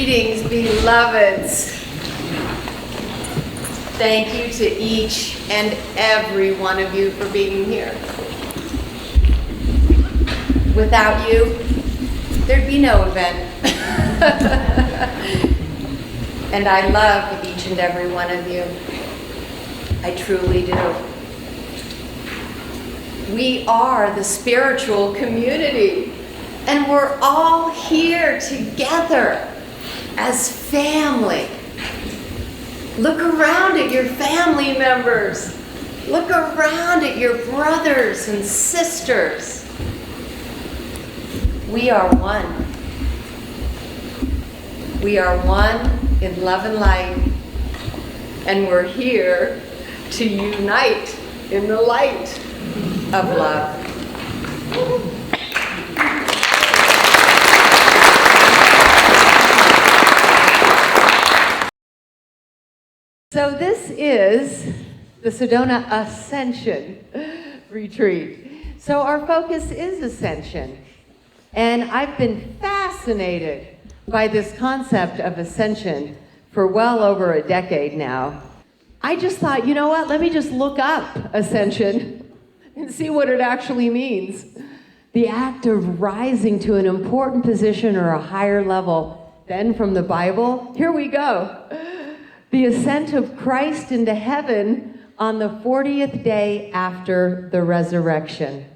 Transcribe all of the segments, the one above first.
Greetings, beloveds. Thank you to each and every one of you for being here. Without you, there'd be no event. And I love each and every one of you. I truly do. We are the spiritual community, and we're all here together as family. Look around at your family members. Look around at your brothers and sisters. We are one. We are one in love and light, and we're here to unite in the light of love. So this is the Sedona Ascension Retreat. So our focus is ascension. And I've been fascinated by this concept of ascension for well over a decade now. I just thought, you know what, let me just look up ascension and see what it actually means. The act of rising to an important position or a higher level. Then from the Bible, here we go. The ascent of Christ into heaven on the 40th day after the resurrection.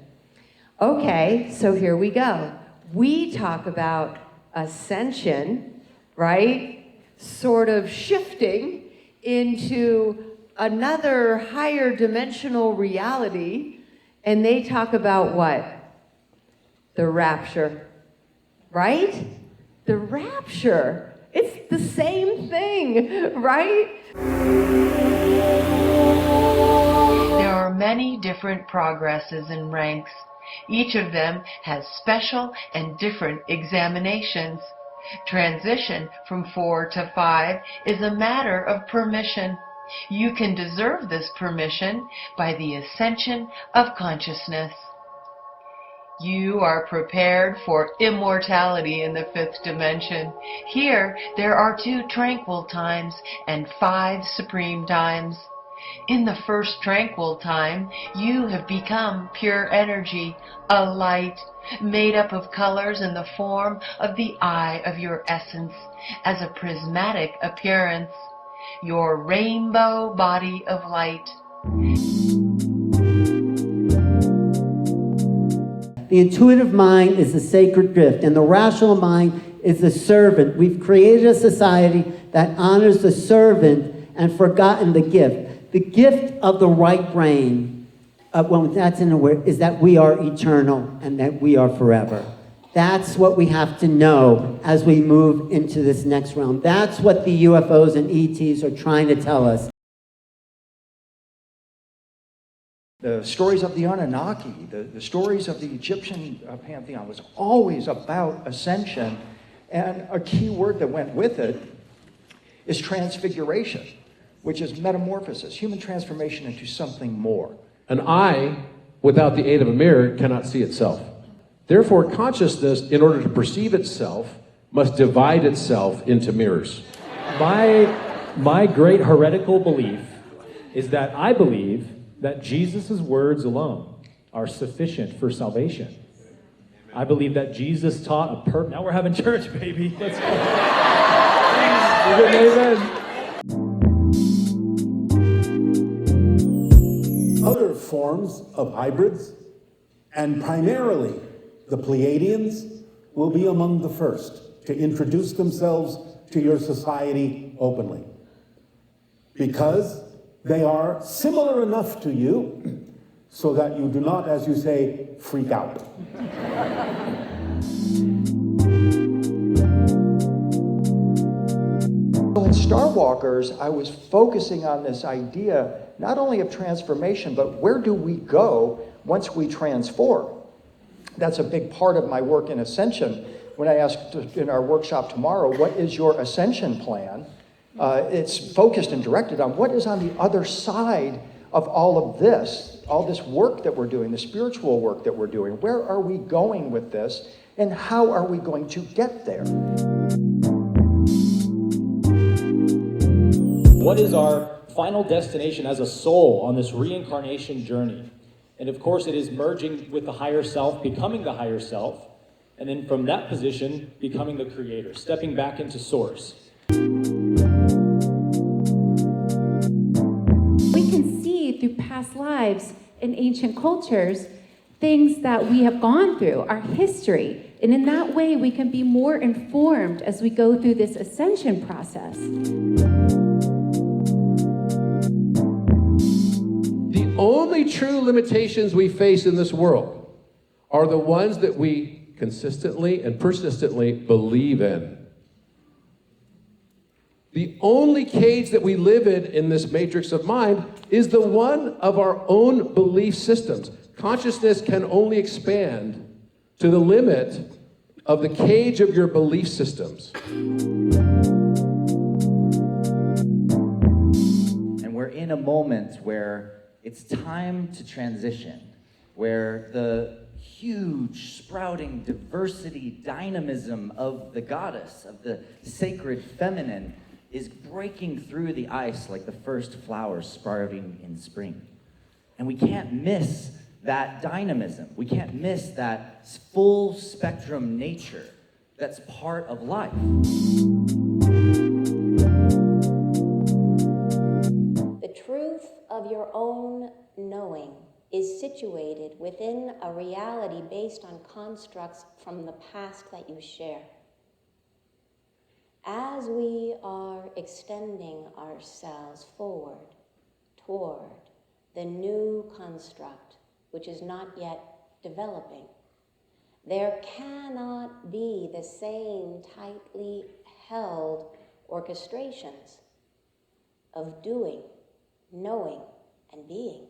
Okay, so here we go. We talk about ascension, right? Sort of shifting into another higher dimensional reality. And they talk about what? The rapture, right? The rapture. It's the same thing, right? There are many different progresses and ranks. Each of them has special and different examinations. Transition from 4 to 5 is a matter of permission. You can deserve this permission by the ascension of consciousness. You are prepared for immortality in the 5th dimension. Here, there are 2 tranquil times and 5 supreme times. In the first tranquil time, you have become pure energy, a light, made up of colors in the form of the eye of your essence, as a prismatic appearance, your rainbow body of light. The intuitive mind is the sacred gift, and the rational mind is the servant. We've created a society that honors the servant and forgotten the gift. The gift of the right brain, when that's in aware, is that we are eternal and that we are forever. That's what we have to know as we move into this next realm. That's what the UFOs and ETs are trying to tell us. The stories of the Anunnaki, the stories of the Egyptian pantheon was always about ascension, and a key word that went with it is transfiguration, which is metamorphosis, human transformation into something more. An eye, without the aid of a mirror, cannot see itself. Therefore, consciousness, in order to perceive itself, must divide itself into mirrors. My great heretical belief is that I believe that Jesus' words alone are sufficient for salvation. I believe that Jesus taught now we're having church, baby. Let's go. Amen. Other forms of hybrids, and primarily the Pleiadians, will be among the first to introduce themselves to your society openly, because they are similar enough to you so that you do not, as you say, freak out. In Star Walkers, I was focusing on this idea not only of transformation, but where do we go once we transform? That's a big part of my work in Ascension. When I asked in our workshop tomorrow, what is your ascension plan? It's focused and directed on what is on the other side of all of this, all this work that we're doing, the spiritual work that we're doing. Where are we going with this, and how are we going to get there? what is our final destination as a soul on this reincarnation journey? And of course, it is merging with the higher self, becoming the higher self, and then from that position, becoming the creator, stepping back into source. We can see through past lives in ancient cultures things that we have gone through, our history. And in that way, we can be more informed as we go through this ascension process. The only true limitations we face in this world are the ones that we consistently and persistently believe in. The only cage that we live in this matrix of mind is the one of our own belief systems. Consciousness can only expand to the limit of the cage of your belief systems. And we're in a moment where it's time to transition, where the huge, sprouting diversity, dynamism of the goddess, of the sacred feminine, is breaking through the ice like the first flowers sprouting in spring. And we can't miss that dynamism. We can't miss that full spectrum nature that's part of life. The truth of your own knowing is situated within a reality based on constructs from the past that you share. As we are extending ourselves forward toward the new construct, which is not yet developing, there cannot be the same tightly held orchestrations of doing, knowing, and being.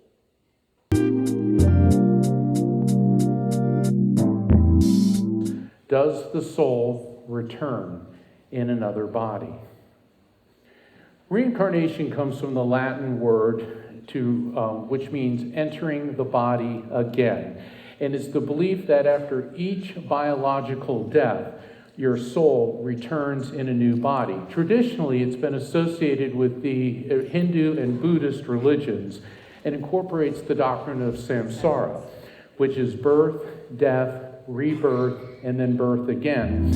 Does the soul return in another body? Reincarnation comes from the Latin word which means entering the body again. And it's the belief that after each biological death, your soul returns in a new body. Traditionally, it's been associated with the Hindu and Buddhist religions and incorporates the doctrine of samsara, which is birth, death, rebirth, and then birth again.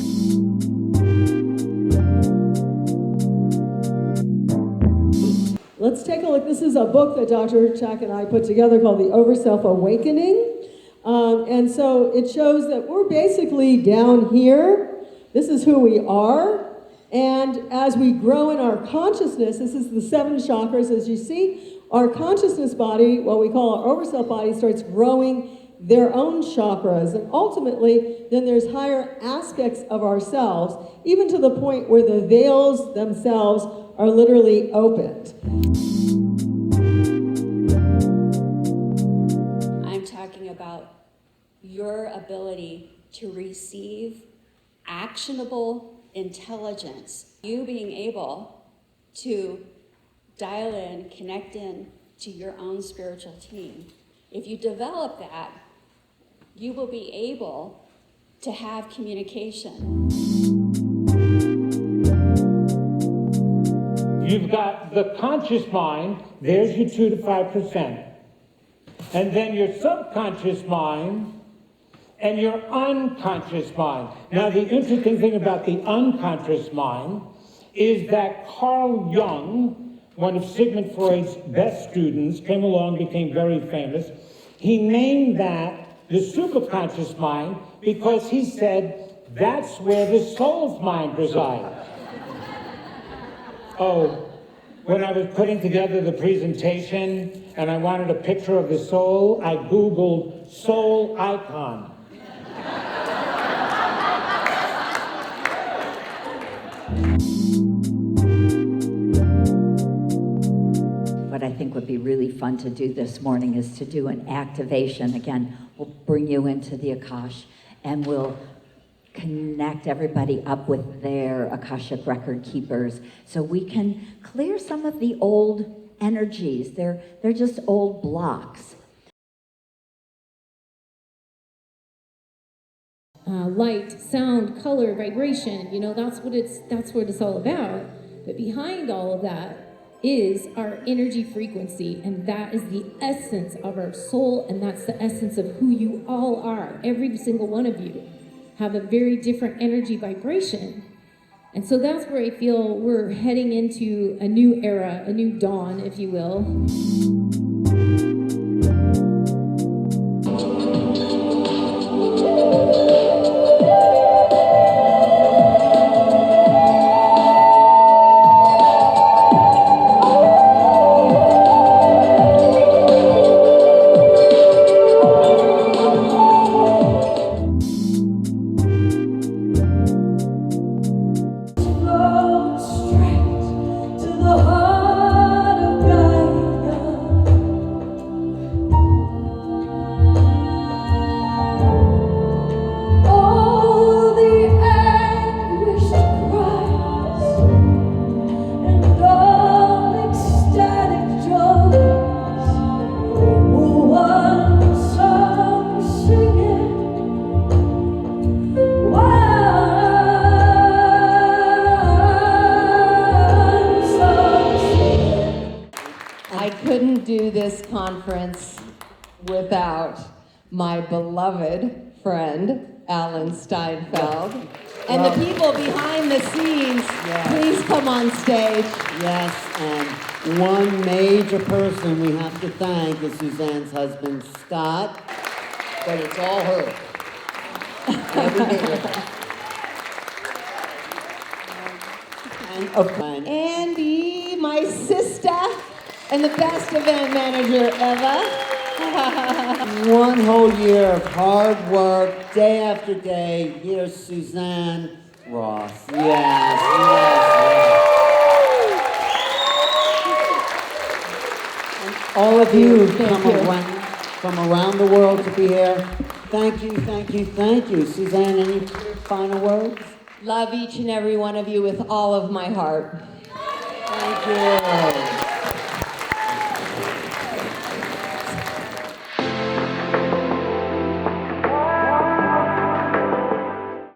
Let's take a look. This is a book that Dr. Chuck and I put together called The Overself Awakening. And so it shows that we're basically down here. This is who we are. And as we grow in our consciousness, this is the 7 chakras, as you see, our consciousness body, what we call our overself body, starts growing their own chakras. And ultimately, then there's higher aspects of ourselves, even to the point where the veils themselves are literally opened. I'm talking about your ability to receive actionable intelligence. You being able to dial in, connect in to your own spiritual team. If you develop that, you will be able to have communication. You've got the conscious mind, there's your 2 to 5%. And then your subconscious mind and your unconscious mind. Now, the interesting thing about the unconscious mind is that Carl Jung, one of Sigmund Freud's best students, came along, became very famous. He named that the superconscious mind because he said that's where the soul's mind resides. Oh, when I was putting together the presentation and I wanted a picture of the soul, I Googled soul icon. What I think would be really fun to do this morning is to do an activation. Again, we'll bring you into the Akash and we'll connect everybody up with their Akashic record keepers so we can clear some of the old energies. They're just old blocks. Light, sound, color, vibration, that's what it's all about. But behind all of that is our energy frequency, and that is the essence of our soul, and that's the essence of who you all are. Every single one of you have a very different energy vibration. And so that's where I feel we're heading into a new era, a new dawn, if you will. I couldn't do this conference without my beloved friend, Alan Steinfeld. And the people behind the scenes, please come on stage. Yes, and one major person we have to thank is Suzanne's husband, Scott. But it's all her. Every bit of it. And of course, Andy, my sister, and the best event manager ever. one whole year of hard work, day after day. Here's Suzanne Ross. Yes. And all of you from around the world to be here. Thank you. Suzanne, any final words? Love each and every one of you with all of my heart. Thank you.